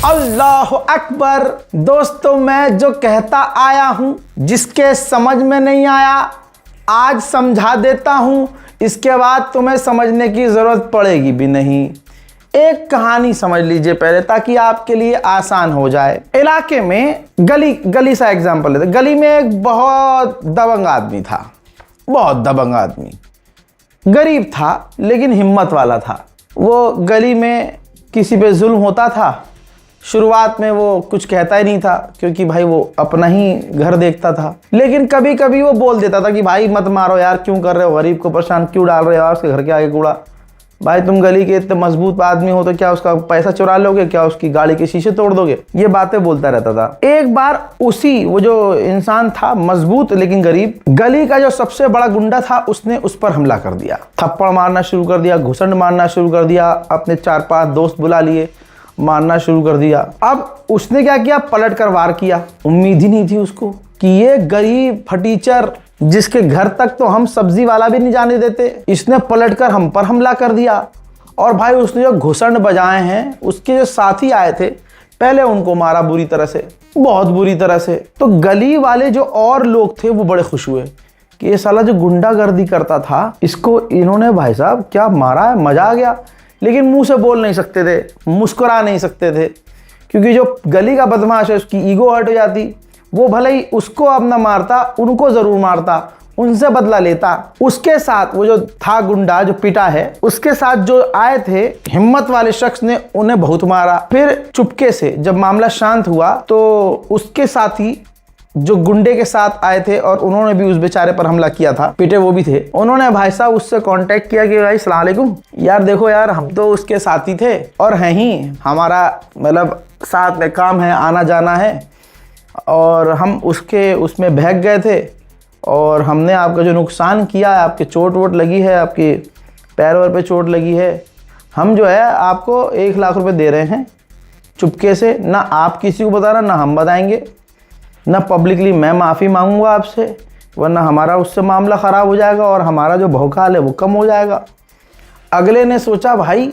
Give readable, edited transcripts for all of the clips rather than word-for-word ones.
अल्लाह अकबर। दोस्तों, मैं जो कहता आया हूं, जिसके समझ में नहीं आया आज समझा देता हूं, इसके बाद तुम्हें समझने की ज़रूरत पड़ेगी भी नहीं। एक कहानी समझ लीजिए पहले, ताकि आपके लिए आसान हो जाए। इलाके में गली सा एग्जाम्पल लेते। गली में एक बहुत दबंग आदमी था, बहुत दबंग आदमी, गरीब था लेकिन हिम्मत वाला था। वो गली में किसी पे जुल्म होता था, शुरुआत में वो कुछ कहता ही नहीं था, क्योंकि भाई वो अपना ही घर देखता था। लेकिन कभी कभी वो बोल देता था कि भाई मत मारो यार, क्यों कर रहे हो, गरीब को परेशान क्यों डाल रहे हो यार, उसके घर के आगे कूड़ा। भाई तुम गली के इतने मजबूत आदमी हो तो क्या उसका पैसा चुरा लोगे, क्या उसकी गाड़ी के शीशे तोड़ दोगे। ये बातें बोलता रहता था। एक बार वो जो इंसान था मजबूत लेकिन गरीब, गली का जो सबसे बड़ा गुंडा था, उसने उस पर हमला कर दिया। थप्पड़ मारना शुरू कर दिया, घुसंड मारना शुरू कर दिया, अपने 4-5 दोस्त बुला लिए, मारना शुरू कर दिया। अब उसने क्या किया, पलट कर वार किया। उम्मीद ही नहीं थी उसको कि ये गरीब फटीचर, जिसके घर तक तो हम सब्जी वाला भी नहीं जाने देते, इसने पलटकर हम पर हमला कर दिया। और भाई उसने जो घुसंड बजाए हैं, उसके जो साथी आए थे, पहले उनको मारा बुरी तरह से, बहुत बुरी तरह से। तो गली वाले जो और लोग थे वो बड़े खुश हुए कि ये साला जो गुंडागर्दी करता था, इसको इन्होंने भाई साहब क्या मारा है, मजा आ गया। लेकिन मुंह से बोल नहीं सकते थे, मुस्कुरा नहीं सकते थे, क्योंकि जो गली का बदमाश है उसकी ईगो हर्ट हो जाती। वो भले ही उसको अब ना मारता, उनको जरूर मारता, उनसे बदला लेता। उसके साथ वो जो था गुंडा जो पिटा है, उसके साथ जो आए थे हिम्मत वाले शख्स ने उन्हें बहुत मारा। फिर चुपके से जब मामला शांत हुआ तो उसके साथी जो गुंडे के साथ आए थे और उन्होंने भी उस बेचारे पर हमला किया था, पिटे वो भी थे, उन्होंने भाई साहब उससे कांटेक्ट किया कि भाई अस्सलाम वालेकुम यार, देखो यार हम तो उसके साथी थे और हैं ही, हमारा मतलब साथ में काम है, आना जाना है, और हम उसमें बहक गए थे और हमने आपका जो नुकसान किया है, आपके चोट वोट लगी है, आपके पैर वैर पे चोट लगी है, हम जो है आपको 1 लाख रुपए दे रहे हैं चुपके से। ना आप किसी को बताना, ना हम बताएंगे, ना पब्लिकली मैं माफ़ी मांगूंगा आपसे, वरना हमारा उससे मामला ख़राब हो जाएगा और हमारा जो भौकाल है वो कम हो जाएगा। अगले ने सोचा भाई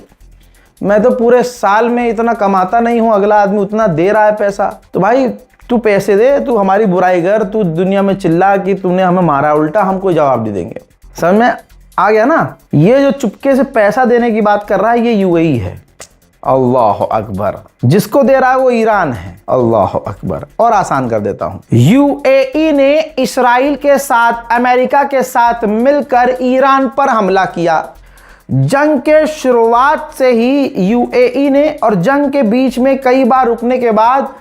मैं तो पूरे साल में इतना कमाता नहीं हूँ, अगला आदमी उतना दे रहा है पैसा, तो भाई तू पैसे दे, तू हमारी बुराई कर, तू दुनिया में चिल्ला कि तूने हमें मारा उल्टा, हम कोई जवाब नहीं देंगे। समझ में आ गया ना। ये जो चुपके से पैसा देने की बात कर रहा है, ये यूएई है। अल्लाह अकबर। जिसको दे रहा है वो ईरान है। अल्लाह अकबर। और आसान कर देता हूं, यूएई ने इसराइल के साथ, अमेरिका के साथ मिलकर ईरान पर हमला किया। जंग के शुरुआत से ही यूएई ने, और जंग के बीच में कई बार रुकने के बाद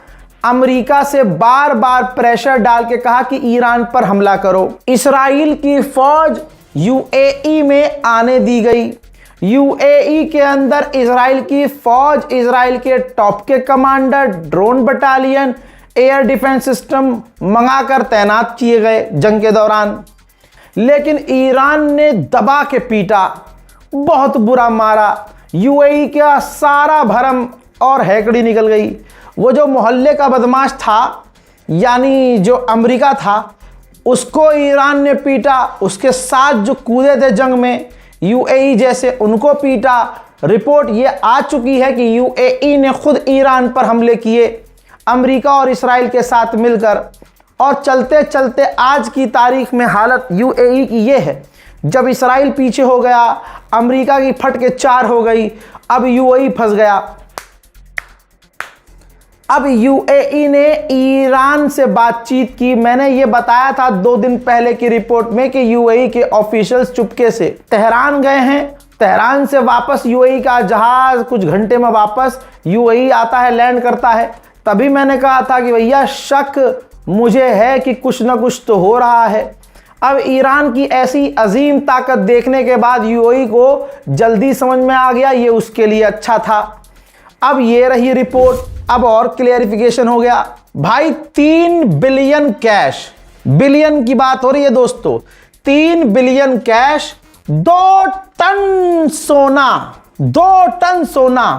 अमेरिका से बार बार प्रेशर डाल के कहा कि ईरान पर हमला करो। इसराइल की फौज यूएई में आने दी गई। यूएई के अंदर इसराइल की फौज, इसराइल के टॉप के commander, drone battalion, air defence system मंगाकर तैनात किए गए जंग के दौरान। लेकिन ईरान ने दबा के पीटा, बहुत बुरा मारा। यूएई का सारा भरम और हैकड़ी निकल गई। वो जो मोहल्ले का बदमाश था, यानी जो अमेरिका था, उसको ईरान ने पीटा। उसके साथ जो कूदे थे जंग में यूएई जैसे, उनको पीटा। रिपोर्ट ये आ चुकी है कि यूएई ने खुद ईरान पर हमले किए अमेरिका और इसराइल के साथ मिलकर। और चलते चलते आज की तारीख में हालत यूएई की ये है, जब इसराइल पीछे हो गया, अमेरिका की फट के 4 हो गई, अब यूएई फंस गया। अब यूएई ने ईरान से बातचीत की। मैंने ये बताया था 2 दिन पहले की रिपोर्ट में कि यूएई के ऑफिशियल्स चुपके से तेहरान गए हैं। तेहरान से वापस यूएई का जहाज कुछ घंटे में वापस यूएई आता है, लैंड करता है। तभी मैंने कहा था कि भैया शक मुझे है कि कुछ ना कुछ तो हो रहा है। अब ईरान की ऐसी अजीम ताकत देखने के बाद यूएई को जल्दी समझ में आ गया, ये उसके लिए अच्छा था। अब ये रही रिपोर्ट, अब और क्लियरिफिकेशन हो गया। भाई 3 बिलियन कैश, बिलियन की बात हो रही है दोस्तों, 3 बिलियन कैश, 2 टन सोना, 2 टन सोना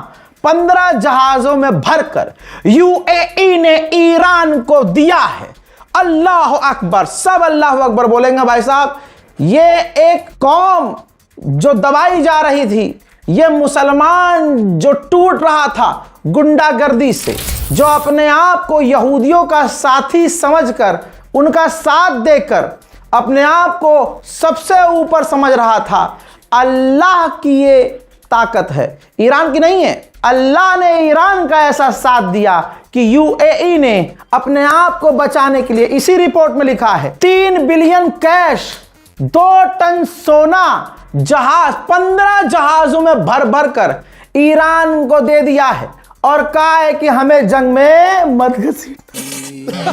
15 जहाजों में भरकर यूएई ने ईरान को दिया है। अल्लाह अकबर। सब अल्लाह अकबर बोलेंगे भाई साहब। ये एक कौम जो दबाई जा रही थी, ये मुसलमान जो टूट रहा था गुंडागर्दी से, जो अपने आप को यहूदियों का साथी समझकर, उनका साथ देकर अपने आप को सबसे ऊपर समझ रहा था, अल्लाह की ये ताकत है, ईरान की नहीं है। अल्लाह ने ईरान का ऐसा साथ दिया कि यूएई ने अपने आप को बचाने के लिए, इसी रिपोर्ट में लिखा है, 3 बिलियन कैश, 2 टन सोना, जहाज, 15 जहाजों में भर भर कर ईरान को दे दिया है और कहा है कि हमें जंग में मत घसीटना।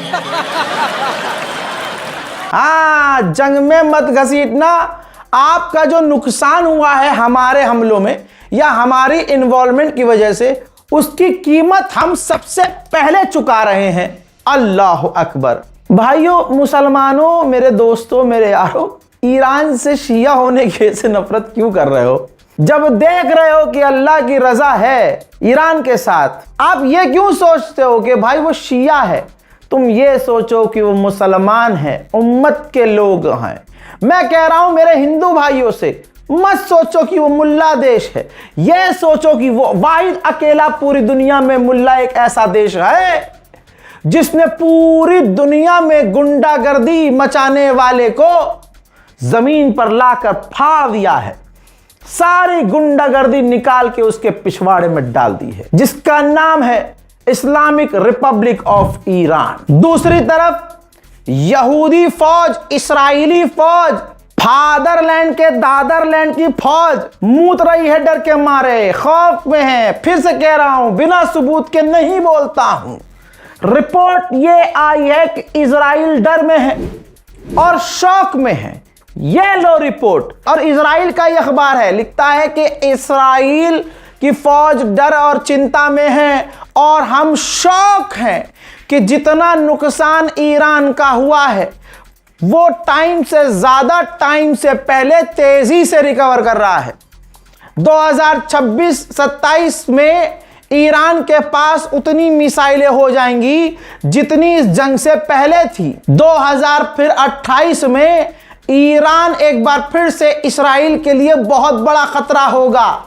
हाँ, जंग में मत घसीटना। आपका जो नुकसान हुआ है हमारे हमलों में या हमारी इन्वॉल्वमेंट की वजह से, उसकी कीमत हम सबसे पहले चुका रहे हैं। अल्लाह अकबर। भाइयों, मुसलमानों, मेरे दोस्तों, मेरे यारों, ईरान से शिया होने के से नफरत क्यों कर रहे हो जब देख रहे हो कि अल्लाह की रजा है ईरान के साथ? आप ये क्यों सोचते हो कि भाई वो शिया है? तुम ये सोचो कि वो मुसलमान है, उम्मत के लोग हैं। मैं कह रहा हूं मेरे हिंदू भाइयों से, मत सोचो कि वो मुल्ला देश है, ये सोचो कि वो वाहिद अकेला पूरी दुनिया में मुल्ला एक ऐसा देश है जिसने पूरी दुनिया में गुंडागर्दी मचाने वाले को जमीन पर लाकर फाड़ दिया है, सारी गुंडागर्दी निकाल के उसके पिछवाड़े में डाल दी है, जिसका नाम है इस्लामिक रिपब्लिक ऑफ ईरान। दूसरी तरफ यहूदी फौज, इस्राएली फौज, फादरलैंड के दादरलैंड की फौज मूत रही है डर के मारे, खौफ में है। फिर से कह रहा हूं, बिना सबूत के नहीं बोलता हूं। रिपोर्ट ये आई है कि इजराइल डर में है और शौक में है। ये लो रिपोर्ट, और इजराइल का यह अखबार है, लिखता है कि इस्राइल की फौज डर और चिंता में है और हम शौक हैं कि जितना नुकसान ईरान का हुआ है वो टाइम से ज्यादा, टाइम से पहले तेजी से रिकवर कर रहा है। 2026-27 में ईरान के पास उतनी मिसाइलें हो जाएंगी जितनी इस जंग से पहले थी। 2028 में ईरान एक बार फिर से इस्राइल के लिए बहुत बड़ा खतरा होगा।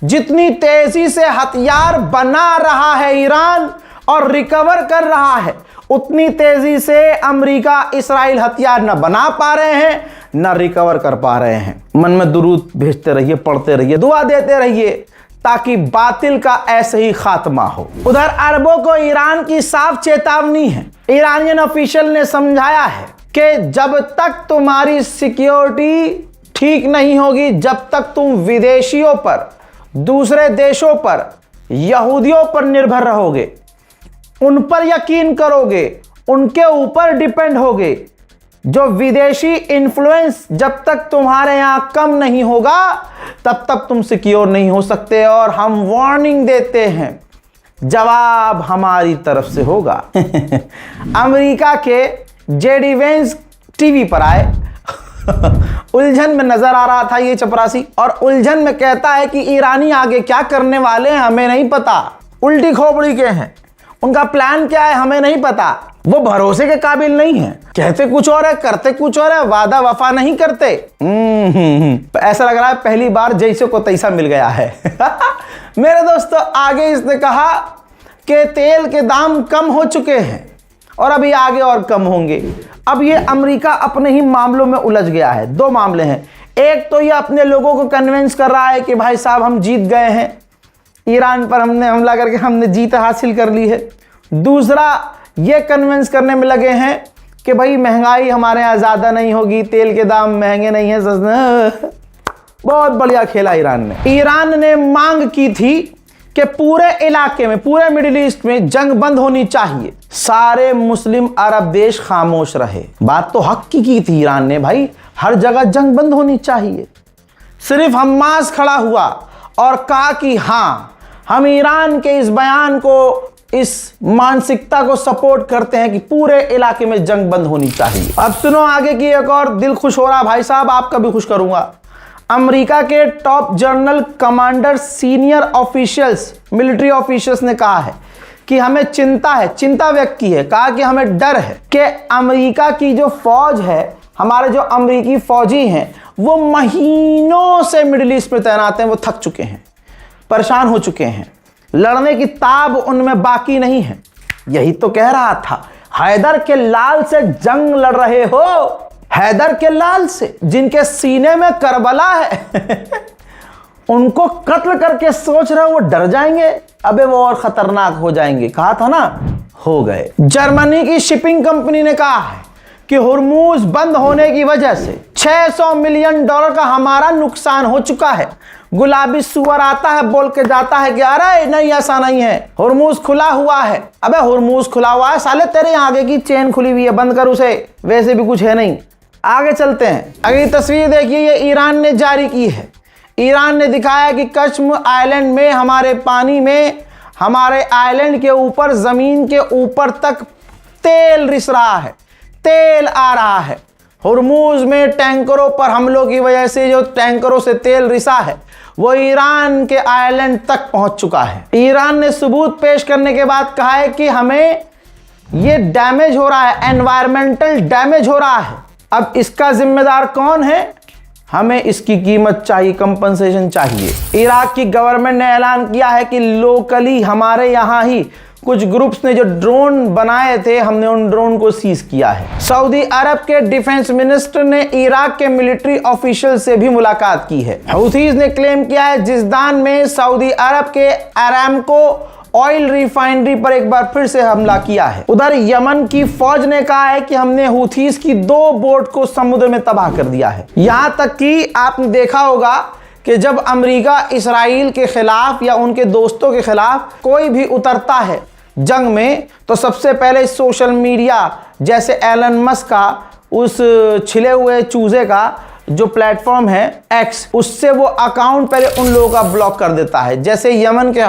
जितनी तेजी से हथियार बना रहा है ईरान और रिकवर कर रहा है, उतनी तेजी से अमेरिका, इस्राइल हथियार न बना पा रहे हैं, न रिकवर कर पा रहे हैं। मन में दुरूद भेजते रहिए, पढ़ते रहिए, दुआ देते रहिए ताकि बातिल का ऐसे ही खात्मा हो। उधर अरबों को ईरान की साफ चेतावनी है। ईरानियन ऑफिशियल ने समझाया है कि जब तक तुम्हारी सिक्योरिटी ठीक नहीं होगी, जब तक तुम विदेशियों पर, दूसरे देशों पर, यहूदियों पर निर्भर रहोगे, उन पर यकीन करोगे, उनके ऊपर डिपेंड होगे, जो विदेशी इन्फ्लुएंस जब तक तुम्हारे यहां कम नहीं होगा तब तक तुम सिक्योर नहीं हो सकते। और हम वार्निंग देते हैं, जवाब हमारी तरफ से होगा। अमेरिका के जेडी वेंस टीवी पर आए, उलझन में नजर आ रहा था ये चपरासी, और उलझन में कहता है कि ईरानी आगे क्या करने वाले हैं हमें नहीं पता, उल्टी खोपड़ी के हैं, उनका प्लान क्या है हमें नहीं पता, वो भरोसे के काबिल नहीं है, कहते कुछ और है करते कुछ और है, वादा वफा नहीं करते। ऐसा लग रहा है पहली बार जैसे को तैसा मिल गया है। मेरे दोस्तों, आगे इसने कहा कि तेल के दाम कम हो चुके हैं और अभी आगे और कम होंगे। अब ये अमेरिका अपने ही मामलों में उलझ गया है। 2 मामले हैं, एक तो ये अपने लोगों को कन्विंस कर रहा है कि भाई साहब हम जीत गए हैं, ईरान पर हमने हमला करके हमने जीत हासिल कर ली है। दूसरा, ये कन्विंस करने में लगे हैं कि भाई महंगाई हमारे यहाँ ज़्यादा नहीं होगी, तेल के दाम महंगे नहीं है, सस्ते। बहुत बढ़िया खेला ईरान ने। ईरान ने मांग की थी कि पूरे इलाके में, पूरे मिडिल ईस्ट में जंग बंद होनी चाहिए, सारे मुस्लिम अरब देश खामोश रहे। बात तो हक की थी ईरान ने, भाई हर जगह जंग बंद होनी चाहिए। सिर्फ हमास खड़ा हुआ और कहा कि हाँ, हम ईरान के इस बयान को, इस मानसिकता को सपोर्ट करते हैं कि पूरे इलाके में जंग बंद होनी चाहिए। अब सुनो आगे की एक और दिल खुश हो रहा भाई साहब, आपका भी खुश करूंगा। अमेरिका के top general commander, senior officials, military officials ने कहा है कि हमें चिंता है, चिंता व्यक्त की है, कहा कि हमें डर है कि अमेरिका की जो फौज है, हमारे जो अमेरिकी फौजी हैं वो महीनों से मिडिल ईस्ट में तैनात हैं, वो थक चुके हैं। परेशान हो चुके हैं, लड़ने की ताब उनमें बाकी नहीं है। यही तो कह रहा था, हैदर के लाल से जंग लड़ रहे हो, हैदर के लाल से जिनके सीने में करबला है उनको कत्ल करके सोच रहे हो वो डर जाएंगे, अबे वो और खतरनाक हो जाएंगे। कहा था ना, हो गए। जर्मनी की शिपिंग कंपनी ने कहा है कि हुर्मुज बंद होने की वजह से $600 मिलियन का हमारा नुकसान हो चुका है। गुलाबी सुअर आता है बोल के जाता है कि अरे नहीं ऐसा नहीं है, हुर्मुज खुला हुआ है। अबे हुर्मुज खुला हुआ है साले, तेरे आगे की चेन खुली हुई है, बंद कर उसे, वैसे भी कुछ है नहीं। आगे चलते हैं, अगली तस्वीर देखिए, ये ईरान ने जारी की है। ईरान ने दिखाया कि कश्म आइलैंड में, हमारे पानी में, हमारे आइलैंड के ऊपर, जमीन के ऊपर तक तेल रिस रहा है, तेल आ रहा है। हुर्मुज में टैंकरों पर हमलों की वजह से जो टैंकरों से तेल रिसा है वो ईरान के आइलैंड तक पहुंच चुका है। ईरान ने सबूत पेश करने के बाद कहा है कि हमें ये डैमेज हो रहा है, एनवायरमेंटल डैमेज हो रहा है। अब इसका जिम्मेदार कौन है? हमें इसकी कीमत चाहिए, कंपनसेशन चाहिए। इराक की गवर्नमेंट ने ऐलान किया है कि लोकली हमारे यहाँ ही कुछ ग्रुप्स ने जो ड्रोन बनाए थे, हमने उन ड्रोन को सीज किया है। सऊदी अरब के डिफेंस मिनिस्टर ने इराक के मिलिट्री ऑफिशियल से भी मुलाकात की है। हूथीज ने क्लेम किया है जिसदान में सऊदी अरब के अरामको ऑयल रिफाइनरी पर एक बार फिर से हमला किया है। उधर यमन की फौज ने कहा है कि हमने हूथीज की 2 बोट को समुद्र में तबाह कर दिया है। यहां तक कि आपने देखा होगा कि जब अमेरिका इसराइल के खिलाफ या उनके दोस्तों के खिलाफ कोई भी उतरता है जंग में, तो सबसे पहले सोशल मीडिया जैसे एलन मस्क का उस छिले हुए चूजे का जो प्लेटफॉर्म है एक्स, उससे वो अकाउंट पहले उन लोगों का ब्लॉक कर देता है। जैसे यमन के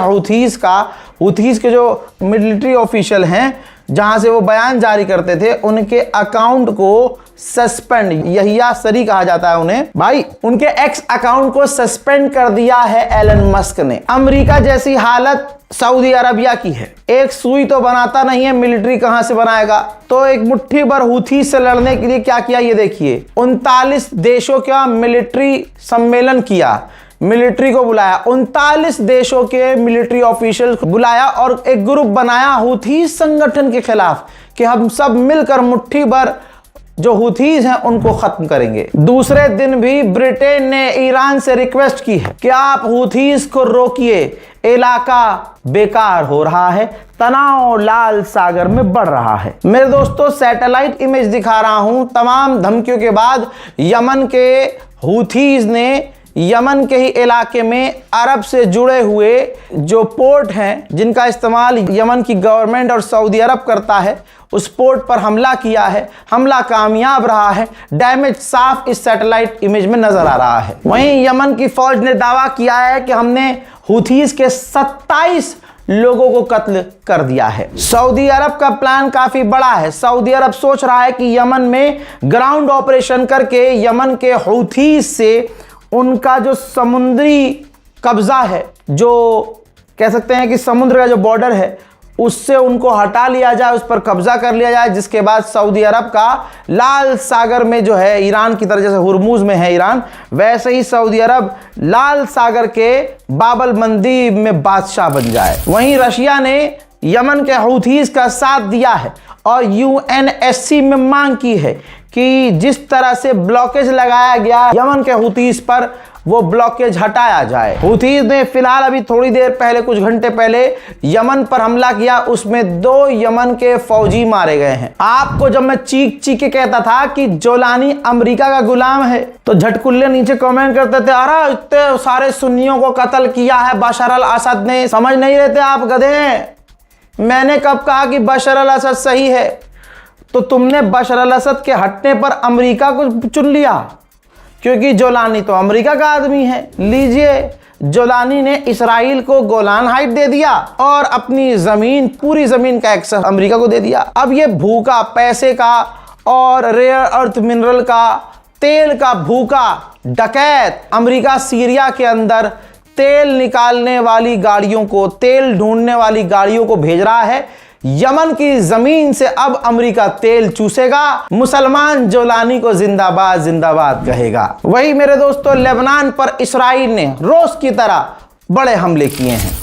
हूथीज के जो मिलिट्री ऑफिशियल हैं, जहां से वो बयान जारी करते थे, उनके अकाउंट को सस्पेंड, यहिया सरी कहा जाता है उन्हें, भाई उनके एक्स अकाउंट को सस्पेंड कर दिया है एलन मस्क ने। अमेरिका जैसी हालत सऊदी अरबिया की है, एक सुई तो बनाता नहीं है, मिलिट्री कहां से बनाएगा? तो एक मुट्ठी भर हूथी से लड़ने के लिए क्या किया ये देखिए, 39 देशों का मिलिट्री सम्मेलन किया, मिलिट्री को बुलाया, 39 देशों के मिलिट्री ऑफिशियल बुलाया और एक ग्रुप बनाया हूथी संगठन के खिलाफ कि हम सब मिलकर मुट्ठी भर जो हूथीज हैं उनको खत्म करेंगे। दूसरे दिन भी ब्रिटेन ने ईरान से रिक्वेस्ट की है कि आप हूथीज को रोकिए, इलाका बेकार हो रहा है, तनाव लाल सागर में बढ़ रहा है। मेरे दोस्तों, सैटेलाइट इमेज दिखा रहा हूं। तमाम धमकियों के बाद यमन के हूथीज ने यमन के ही इलाके में अरब से जुड़े हुए जो पोर्ट हैं, जिनका इस्तेमाल यमन की गवर्नमेंट और सऊदी अरब करता है, उस पोर्ट पर हमला किया है। हमला कामयाब रहा है, डैमेज साफ इस सैटेलाइट इमेज में नजर आ रहा है। वहीं यमन की फौज ने दावा किया है कि हमने हूथीज के 27 लोगों को कत्ल कर दिया है। सऊदी अरब का प्लान काफी बड़ा है। सऊदी अरब सोच रहा है कि यमन में ग्राउंड ऑपरेशन करके यमन के हूथीज से उनका जो समुद्री कब्जा है, जो कह सकते हैं कि समुद्र का जो बॉर्डर है, उससे उनको हटा लिया जाए, उस पर कब्जा कर लिया जाए, जिसके बाद सऊदी अरब का लाल सागर में जो है, ईरान की तरह जैसे हुर्मुज में है ईरान, वैसे ही सऊदी अरब लाल सागर के बाबल मंदी में बादशाह बन जाए। वहीं रशिया ने यमन के हूथीज का साथ दिया है और यूएनएससी में मांग की है कि जिस तरह से ब्लॉकेज लगाया गया यमन के हूथीज पर, वो ब्लॉकेज हटाया जाए। हूथीज ने फिलहाल अभी थोड़ी देर पहले, कुछ घंटे पहले यमन पर हमला किया, उसमें 2 यमन के फौजी मारे गए हैं। आपको जब मैं चीख चीख के कहता था कि जोलानी अमेरिका का गुलाम है, तो झटकुल्ले नीचे कमेंट करते थे, अरे इतने सारे सुन्नियों को कत्ल किया है बशर अल असद ने। समझ नहीं रहे थे आप, गधे हैं। मैंने कब कहा कि बशर अल असद सही है? तो तुमने बशर अल असद के हटने पर अमेरिका को चुन लिया, क्योंकि जोलानी तो अमेरिका का आदमी है। लीजिए, जोलानी ने इसराइल को गोलान हाइट दे दिया और अपनी जमीन, पूरी जमीन का एक्सेस अमेरिका को दे दिया। अब ये भूखा पैसे का और रेयर अर्थ मिनरल का, तेल का भूखा डकैत अमेरिका सीरिया के अंदर तेल निकालने वाली गाड़ियों को, तेल ढूंढने वाली गाड़ियों को भेज रहा है। यमन की जमीन से अब अमेरिका तेल चूसेगा। मुसलमान जोलानी को जिंदाबाद जिंदाबाद कहेगा। वही मेरे दोस्तों, लेबनान पर इसराइल ने रोज की तरह बड़े हमले किए हैं।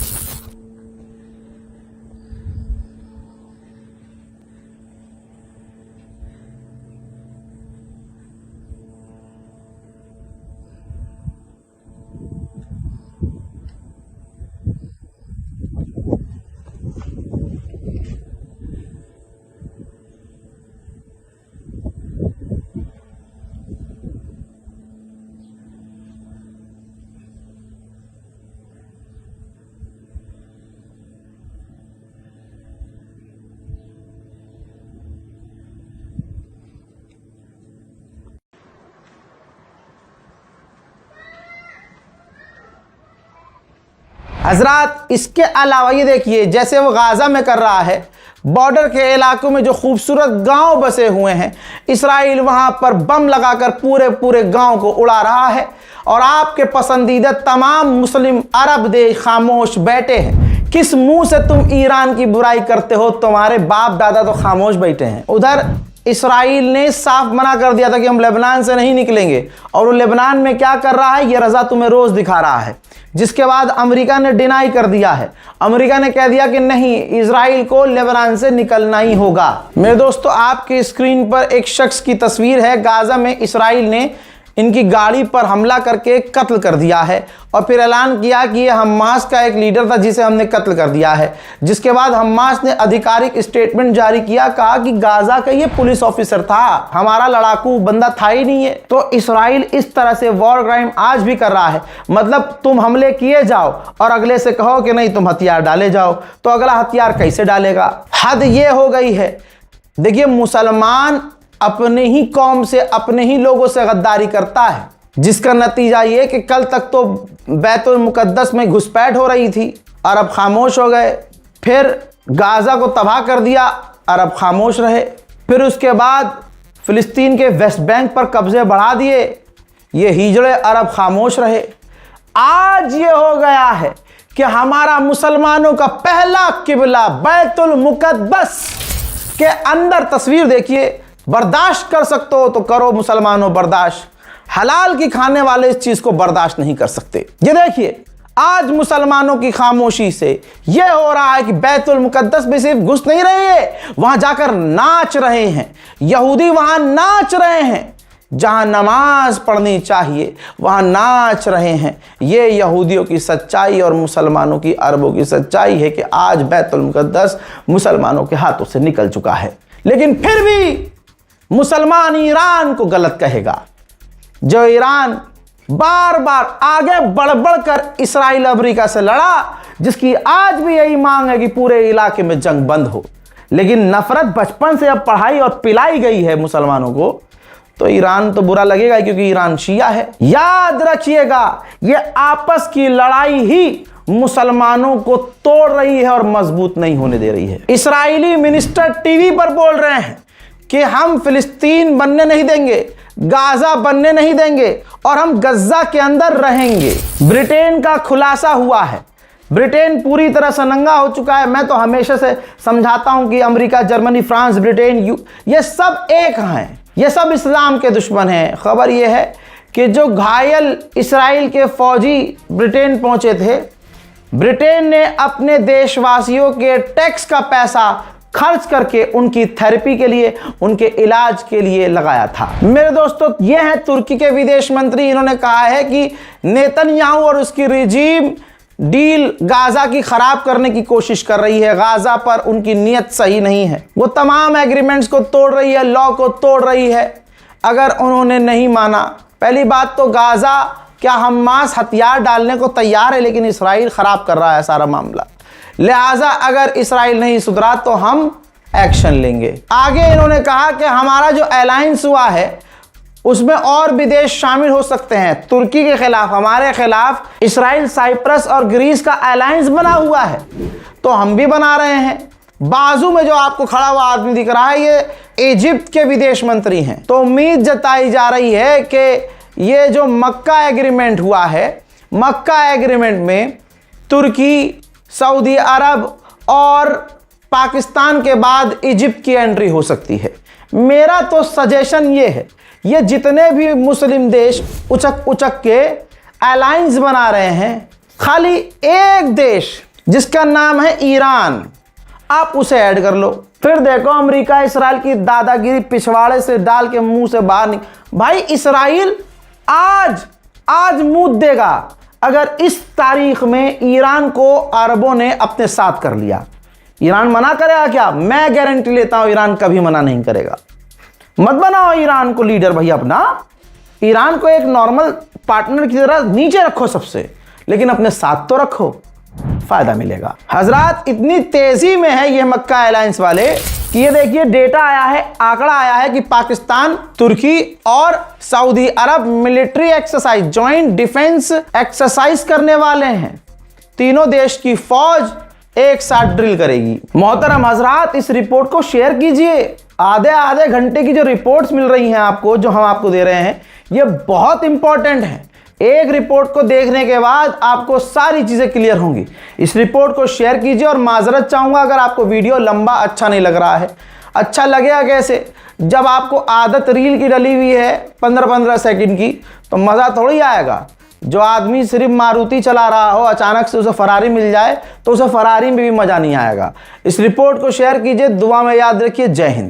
हजरात, इसके अलावा ये देखिए, जैसे वो गाजा में कर रहा है, बॉर्डर के इलाकों में जो खूबसूरत गांव बसे हुए हैं, इसराइल वहां पर बम लगाकर पूरे पूरे गांव को उड़ा रहा है। और आपके पसंदीदा तमाम मुस्लिम अरब देश खामोश बैठे हैं। किस मुंह से तुम ईरान की बुराई करते हो? तुम्हारे बाप दादा तो खामोश बैठे हैं। उधर इसराइल ने साफ मना कर दिया था कि हम लेबनान से नहीं निकलेंगे, और वो लेबनान में क्या कर रहा है ये रजा तुम्हें रोज दिखा रहा है। जिसके बाद अमेरिका ने डिनाई कर दिया है। अमेरिका ने कह दिया कि नहीं, इजराइल को लेबनान से निकलना ही होगा। मेरे दोस्तों, आपके स्क्रीन पर एक शख्स की तस्वीर है। गाजा में इसराइल ने इनकी गाड़ी पर हमला करके कत्ल कर दिया है, और फिर ऐलान किया कि ये हमास का एक लीडर था जिसे हमने कत्ल कर दिया है। जिसके बाद हमास ने आधिकारिक स्टेटमेंट जारी किया, कहा कि गाजा का ये पुलिस ऑफिसर था, हमारा लड़ाकू बंदा था ही नहीं है। तो इसराइल इस तरह से वॉर क्राइम आज भी कर रहा है। मतलब तुम हमले किए जाओ और अगले से कहो कि नहीं तुम हथियार डाले जाओ, तो अगला हथियार कैसे डालेगा? हद ये हो गई है। देखिए, मुसलमान अपने ही कौम से, अपने ही लोगों से गद्दारी करता है, जिसका नतीजा ये कि कल तक तो बैतुल मुकद्दस में घुसपैठ हो रही थी, अरब खामोश हो गए। फिर गाजा को तबाह कर दिया, अरब खामोश रहे। फिर उसके बाद फिलिस्तीन के वेस्ट बैंक पर कब्जे बढ़ा दिए, ये हिजड़े अरब खामोश रहे। आज ये हो गया है कि हमारा मुसलमानों का पहला किबला बैतुल मुकद्दस के अंदर तस्वीर देखिए। बर्दाश्त कर सकते हो तो करो मुसलमानों, बर्दाश्त। हलाल की खाने वाले इस चीज को बर्दाश्त नहीं कर सकते। ये देखिए, आज मुसलमानों की खामोशी से ये हो रहा है कि बैतुल मुकद्दस में सिर्फ घुस नहीं रहे हैं, वहां जाकर नाच रहे हैं। यहूदी वहां नाच रहे हैं, जहां नमाज पढ़नी चाहिए वहां नाच रहे हैं। ये यहूदियों की सच्चाई और मुसलमानों की, अरबों की सच्चाई है कि आज बैतुल मुकद्दस मुसलमानों के हाथों से निकल चुका है। लेकिन फिर भी मुसलमान ईरान को गलत कहेगा। जो ईरान बार बार आगे बढ़ बढ़कर इसराइल अमेरिका से लड़ा, जिसकी आज भी यही मांग है कि पूरे इलाके में जंग बंद हो, लेकिन नफरत बचपन से अब पढ़ाई और पिलाई गई है मुसलमानों को, तो ईरान तो बुरा लगेगा, क्योंकि ईरान शिया है। याद रखिएगा, ये आपस की लड़ाई ही मुसलमानों को तोड़ रही है और मजबूत नहीं होने दे रही है। इस्राएली मिनिस्टर टीवी पर बोल रहे हैं कि हम फिलिस्तीन बनने नहीं देंगे, गाजा बनने नहीं देंगे, और हम गज्जा के अंदर रहेंगे। ब्रिटेन का खुलासा हुआ है। ब्रिटेन पूरी तरह से नंगा हो चुका है। मैं तो हमेशा से समझाता हूं कि अमेरिका, जर्मनी, फ्रांस, ब्रिटेन, ये सब एक हैं, ये सब इस्लाम के दुश्मन हैं। खबर ये है कि जो घायल इसराइल के फौजी ब्रिटेन पहुंचे थे, ब्रिटेन ने अपने देशवासियों के टैक्स का पैसा खर्च करके उनकी थेरेपी के लिए, उनके इलाज के लिए लगाया था। मेरे दोस्तों, ये हैं तुर्की के विदेश मंत्री। इन्होंने कहा है कि नेतन्याहू और उसकी रिजीम डील गाजा की खराब करने की कोशिश कर रही है। गाजा पर उनकी नीयत सही नहीं है, वो तमाम एग्रीमेंट्स को तोड़ रही है, लॉ को तोड़ रही है। अगर उन्होंने नहीं माना, पहली बात तो गाजा, क्या हमास हथियार डालने को तैयार है, लेकिन इसराइल खराब कर रहा है सारा मामला। लिहाजा अगर इसराइल नहीं सुधरा तो हम एक्शन लेंगे। आगे इन्होंने कहा कि हमारा जो अलायंस हुआ है उसमें और भी देश शामिल हो सकते हैं। तुर्की के खिलाफ, हमारे खिलाफ इसराइल, साइप्रस और ग्रीस का अलायंस बना हुआ है, तो हम भी बना रहे हैं। बाजू में जो आपको खड़ा हुआ आदमी दिख रहा है, ये इजिप्ट के विदेश मंत्री हैं। तो उम्मीद जताई जा रही है कि ये जो मक्का एग्रीमेंट हुआ है, मक्का एग्रीमेंट में तुर्की, सऊदी अरब और पाकिस्तान के बाद इजिप्ट की एंट्री हो सकती है। मेरा तो सजेशन ये है, ये जितने भी मुस्लिम देश उचक उचक के अलायंस बना रहे हैं, खाली एक देश जिसका नाम है ईरान, आप उसे ऐड कर लो। फिर देखो अमेरिका इसराइल की दादागिरी पिछवाड़े से डाल के मुंह से बाहर निकल। भाई इसराइल आज मुंह देगा अगर इस तारीख में ईरान को अरबों ने अपने साथ कर लिया। ईरान मना करेगा क्या? मैं गारंटी लेता हूं ईरान कभी मना नहीं करेगा। मत बनाओ ईरान को लीडर भाई अपना, ईरान को एक नॉर्मल पार्टनर की तरह नीचे रखो सबसे, लेकिन अपने साथ तो रखो, फायदा मिलेगा। हजरात इतनी तेजी में है ये मक्का अलायंस वाले कि ये देखिए डेटा आया है, आंकड़ा आया है कि पाकिस्तान, तुर्की और सऊदी अरब military exercise, joint defence exercise करने वाले हैं। तीनों देश की फौज एक साथ ड्रिल करेगी। मोहतरम हजरात इस रिपोर्ट को शेयर कीजिए। आधे घंटे की जो रिपोर्ट्स मिल रही हैं आपको, जो हम आपको दे रहे हैं, ये बहुत इंपॉर्टेंट है। एक रिपोर्ट को देखने के बाद आपको सारी चीजें क्लियर होंगी। इस रिपोर्ट को शेयर कीजिए और माजरत चाहूंगा अगर आपको वीडियो लंबा अच्छा नहीं लग रहा है। अच्छा लगेगा कैसे? जब आपको आदत रील की डली हुई है 15-15 सेकंड की, तो मजा थोड़ी आएगा। जो आदमी सिर्फ मारुति चला रहा हो, अचानक से उसे फरारी मिल जाए तो उसे फरारी में भी मजा नहीं आएगा। इस रिपोर्ट को शेयर कीजिए, दुआ में याद रखिए। जय हिंद।